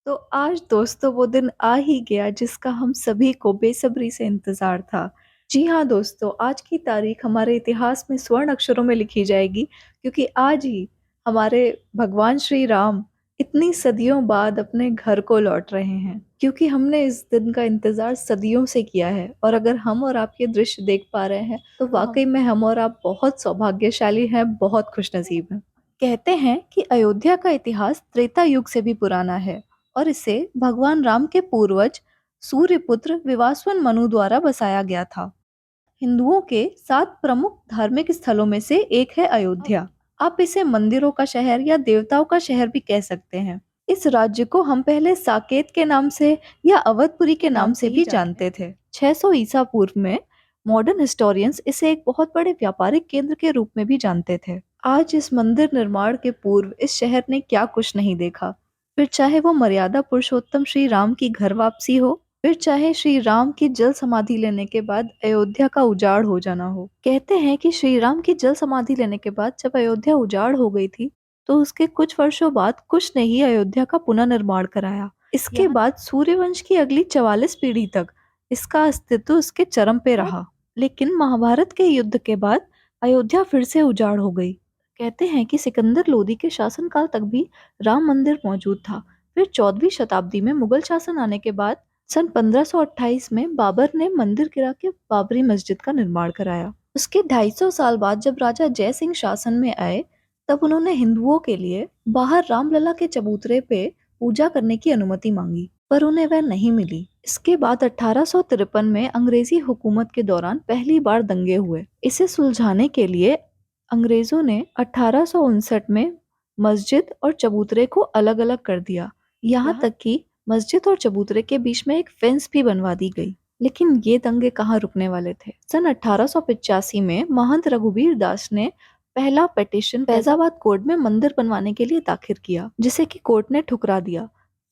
तो आज दोस्तों वो दिन आ ही गया जिसका हम सभी को बेसब्री से इंतजार था। जी हाँ दोस्तों, आज की तारीख हमारे इतिहास में स्वर्ण अक्षरों में लिखी जाएगी क्योंकि आज ही हमारे भगवान श्री राम इतनी सदियों बाद अपने घर को लौट रहे हैं। क्योंकि हमने इस दिन का इंतजार सदियों से किया है और अगर हम और आप ये दृश्य देख पा रहे हैं तो वाकई में हम और आप बहुत सौभाग्यशाली हैं, बहुत खुशनसीब हैं। कहते हैं कि अयोध्या का इतिहास त्रेता युग से भी पुराना है और इसे भगवान राम के पूर्वज सूर्यपुत्र विवासवन मनु द्वारा बसाया गया था। हिंदुओं के 7 प्रमुख धार्मिक स्थलों में से एक है अयोध्या। आप इसे मंदिरों का शहर या देवताओं का शहर भी कह सकते हैं। इस राज्य को हम पहले साकेत के नाम से या अवधपुरी के नाम से भी जानते थे। 600 ईसा पूर्व में मॉडर्न हिस्टोरियंस इसे एक बहुत बड़े व्यापारिक केंद्र के रूप में भी जानते थे। आज इस मंदिर निर्माण के पूर्व इस शहर ने क्या कुछ नहीं देखा। फिर चाहे वो मर्यादा पुरुषोत्तम श्री राम की घर वापसी हो, फिर चाहे श्री राम की जल समाधि लेने के बाद अयोध्या का उजाड़ हो जाना हो। कहते हैं कि श्री राम की जल समाधि लेने के बाद जब अयोध्या उजाड़ हो गई थी तो उसके कुछ वर्षों बाद कुश ने ही अयोध्या का पुनर्निर्माण कराया। इसके बाद सूर्यवंश की अगली 44 पीढ़ी तक इसका अस्तित्व उसके चरम पे रहा। लेकिन महाभारत के युद्ध के बाद अयोध्या फिर से उजाड़ हो गई। कहते हैं कि सिकंदर लोदी के शासनकाल तक भी राम मंदिर मौजूद था। फिर 14वीं शताब्दी में मुगल शासन आने के बाद सन 1528 में बाबर ने मंदिर गिरा के बाबरी मस्जिद का निर्माण कराया। उसके 250 साल बाद जब राजा जय सिंह शासन में आए तब उन्होंने हिंदुओं के लिए बाहर रामलला के चबूतरे पे पूजा करने की अनुमति मांगी, पर उन्हें वह नहीं मिली। इसके बाद 1853 में अंग्रेजी हुकूमत के दौरान पहली बार दंगे हुए। इसे सुलझाने के लिए अंग्रेजों ने 1859 में मस्जिद और चबूतरे को अलग अलग कर दिया। यहाँ तक कि मस्जिद और चबूतरे के बीच में एक फेंस भी बनवा दी गई। लेकिन ये दंगे कहाँ रुकने वाले थे। सन 1885 में महंत रघुवीर दास ने पहला पिटीशन फैजाबाद कोर्ट में मंदिर बनवाने के लिए दाखिल किया, जिसे कि कोर्ट ने ठुकरा दिया।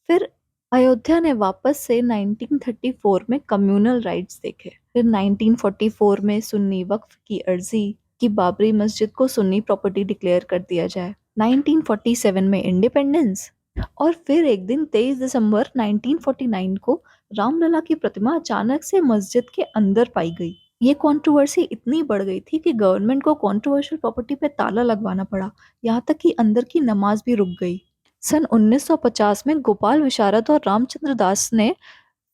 फिर अयोध्या ने वापस से 1934 में कम्युनल राइट्स देखे। फिर 1944 में सुन्नी वक्फ की अर्जी कि बाबरी मस्जिद को सुन्नी प्रॉपर्टी डिक्लेयर कर दिया जाए। 1947 में इंडिपेंडेंस और फिर एक दिन 23 दिसंबर 1949 को रामलला की प्रतिमा अचानक से मस्जिद के अंदर पाई गई। ये कंट्रोवर्सी इतनी बढ़ गई थी कि गवर्नमेंट को कंट्रोवर्शियल प्रॉपर्टी पे ताला लगवाना पड़ा। यहाँ तक कि अंदर की नमाज भी रुक गई। सन 1950 में गोपाल विशारद और रामचंद्र दास ने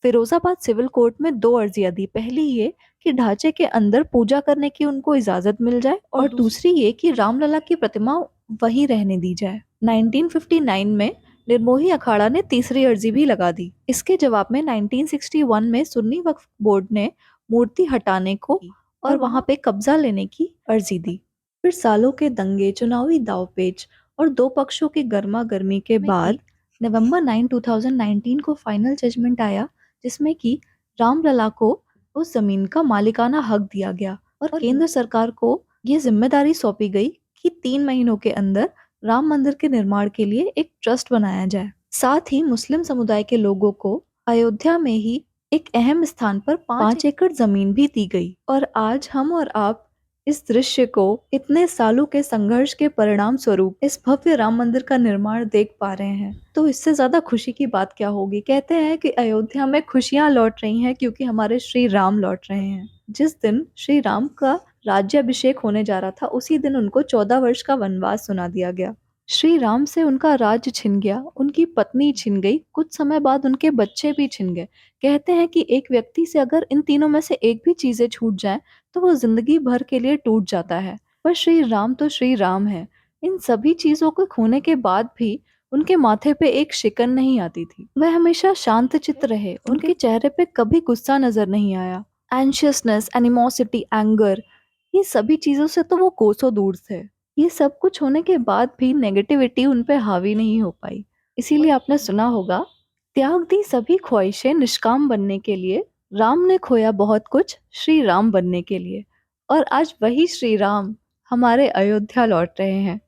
फिरोजाबाद सिविल कोर्ट में 2 अर्जियां दी। पहली ये कि ढांचे के अंदर पूजा करने की उनको इजाजत मिल जाए और दूसरी ये कि रामलला की प्रतिमा वहीं रहने दी जाए। 1959 में निर्मोही अखाड़ा ने तीसरी अर्जी भी लगा दी। इसके जवाब में 1961 में सुन्नी वक्फ बोर्ड ने मूर्ति हटाने को और वहां पे कब्जा लेने की अर्जी दी। फिर सालों के दंगे, चुनावी दांवपेच और 2 पक्षों की गर्मा गर्मी के बाद नवंबर 9 2019 को फाइनल जजमेंट आया, जिसमें कि रामलला को उस जमीन का मालिकाना हक दिया गया और केंद्र सरकार को ये जिम्मेदारी सौंपी गई कि 3 महीनों के अंदर राम मंदिर के निर्माण के लिए एक ट्रस्ट बनाया जाए। साथ ही मुस्लिम समुदाय के लोगों को अयोध्या में ही एक अहम स्थान पर 5 एकड़ जमीन भी दी गई। और आज हम और आप इस दृश्य को इतने सालों के संघर्ष के परिणाम स्वरूप इस भव्य राम मंदिर का निर्माण देख पा रहे हैं, तो इससे ज्यादा खुशी की बात क्या होगी। कहते हैं कि अयोध्या में खुशियां लौट रही हैं क्योंकि हमारे श्री राम लौट रहे हैं। जिस दिन श्री राम का राज्याभिषेक होने जा रहा था उसी दिन उनको 14 वर्ष का वनवास सुना दिया गया। श्री राम से उनका राज्य छिन गया, उनकी पत्नी छिन गई, कुछ समय बाद उनके बच्चे भी छिन गए। कहते हैं कि एक व्यक्ति से अगर इन तीनों में से एक भी चीजें छूट जाएं तो वो जिंदगी भर के लिए टूट जाता है। पर श्री राम तो श्री राम है। इन सभी चीजों को खोने के बाद भी उनके माथे पे एक शिकन नहीं आती थी। वह हमेशा शांत चित्त रहे, उनके चेहरे पे कभी गुस्सा नजर नहीं आया। एंशियसनेस, एनिमोसिटी, एंगर, ये सभी चीजों से तो वो कोसों दूर थे। ये सब कुछ होने के बाद भी नेगेटिविटी उन पे हावी नहीं हो पाई। इसीलिए आपने सुना होगा, त्याग दी सभी ख्वाहिशें निष्काम बनने के लिए, राम ने खोया बहुत कुछ श्री राम बनने के लिए। और आज वही श्री राम हमारे अयोध्या लौट रहे हैं।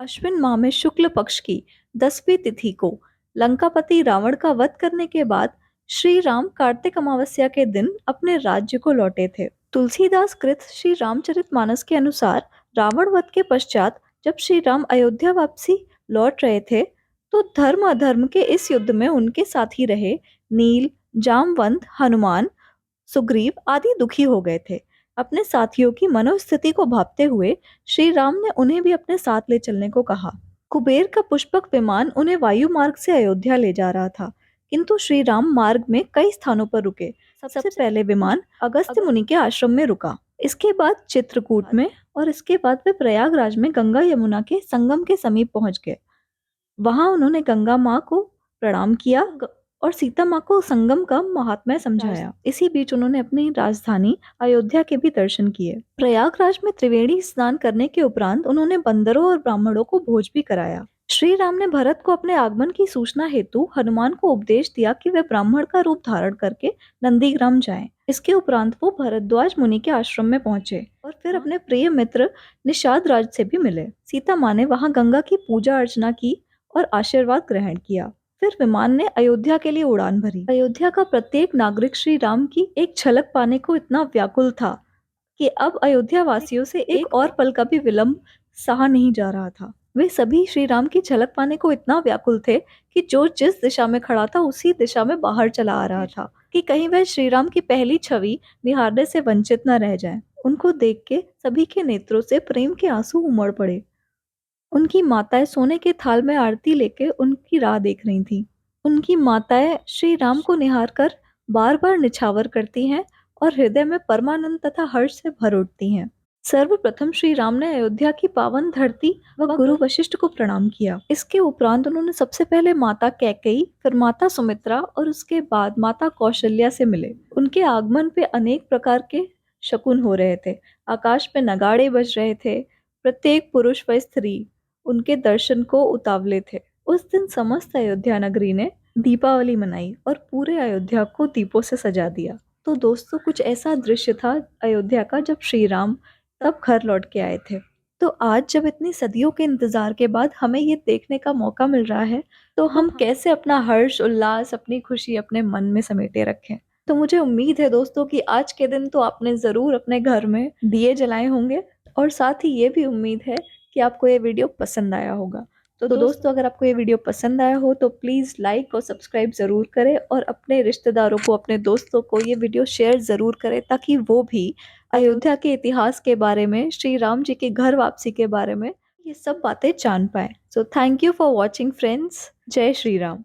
अश्विन माह में शुक्ल पक्ष की 10वीं तिथि को लंकापति रावण का वध करने के बाद श्री राम कार्तिक अमावस्या के दिन अपने राज्य को लौटे थे। तुलसीदास कृत श्री रामचरितमानस के अनुसार रावण वध के पश्चात जब श्री राम अयोध्या वापसी लौट रहे थे तो धर्म अधर्म के इस युद्ध में उनके साथी रहे नील, जामवंत, हनुमान, सुग्रीव आदि दुखी हो गए थे। अपने साथियों की मनोस्थिति को भांपते हुए श्री राम ने उन्हें भी अपने साथ ले चलने को कहा। कुबेर का पुष्पक विमान उन्हें वायु मार्ग से अयोध्या ले जा रहा था, किंतु श्री राम मार्ग में कई स्थानों पर रुके। सबसे पहले विमान अगस्त्य मुनि के आश्रम में रुका, इसके बाद चित्रकूट में, और इसके बाद वे प्रयागराज में गंगा यमुना के संगम के समीप पहुंच गए। वहां उन्होंने गंगा माँ को प्रणाम किया और सीता माँ को संगम का महात्म्य समझाया। इसी बीच उन्होंने अपनी राजधानी अयोध्या के भी दर्शन किए। प्रयागराज में त्रिवेणी स्नान करने के उपरांत उन्होंने बंदरों और ब्राह्मणों को भोज भी कराया। श्री राम ने भरत को अपने आगमन की सूचना हेतु हनुमान को उपदेश दिया कि वे ब्राह्मण का रूप धारण करके नंदीग्राम जाएं। इसके उपरांत वो भरद्वाज मुनि के आश्रम में पहुंचे और फिर अपने प्रिय मित्र निषाद राज से भी मिले। सीता माँ ने वहां गंगा की पूजा अर्चना की और आशीर्वाद ग्रहण किया। फिर विमान ने अयोध्या के लिए उड़ान भरी। अयोध्या का प्रत्येक नागरिक श्री राम की एक झलक पाने को इतना व्याकुल था कि अब अयोध्या वासियों से एक और पल का भी विलंब सहा नहीं जा रहा था। वे सभी श्री राम की झलक पाने को इतना व्याकुल थे कि जो जिस दिशा में खड़ा था उसी दिशा में बाहर चला आ रहा था कि कहीं वह श्री राम की पहली छवि निहारने से वंचित न रह जाए। उनको देख के सभी के नेत्रों से प्रेम के आंसू उमड़ पड़े। उनकी माताएं सोने के थाल में आरती लेके उनकी राह देख रही थीं। उनकी माताएं श्री राम को निहार कर बार बार निछावर करती हैं और हृदय में परमानंद तथा हर्ष से भर उठती हैं। सर्वप्रथम श्री राम ने अयोध्या की पावन धरती व गुरु वशिष्ठ को प्रणाम किया। इसके उपरांत उन्होंने सबसे पहले माता कैकेयी, फिर माता सुमित्रा और उसके बाद माता कौशल्या से मिले। उनके आगमन पे अनेक प्रकार के शकुन हो रहे थे। आकाश में नगाड़े बज रहे थे। प्रत्येक पुरुष व स्त्री उनके दर्शन को उतावले थे। उस दिन समस्त अयोध्या नगरी ने दीपावली मनाई और पूरे अयोध्या को दीपों से सजा दिया। तो दोस्तों, कुछ ऐसा दृश्य था अयोध्या का जब श्री राम तब घर लौट के आए थे। तो आज जब इतनी सदियों के इंतजार के बाद हमें ये देखने का मौका मिल रहा है, तो हम कैसे अपना हर्ष, उल्लास, अपनी खुशी अपने मन में समेटे रखें। तो मुझे उम्मीद है दोस्तों कि आज के दिन तो आपने जरूर अपने घर में दिए जलाए होंगे, और साथ ही ये भी उम्मीद है कि आपको ये वीडियो पसंद आया होगा। तो दोस्तों, अगर आपको ये वीडियो पसंद आया हो तो प्लीज़ लाइक और सब्सक्राइब ज़रूर करें, और अपने रिश्तेदारों को, अपने दोस्तों को ये वीडियो शेयर ज़रूर करें, ताकि वो भी अयोध्या के इतिहास के बारे में, श्री राम जी की घर वापसी के बारे में ये सब बातें जान पाए। So thank you for watching friends. जय श्री राम।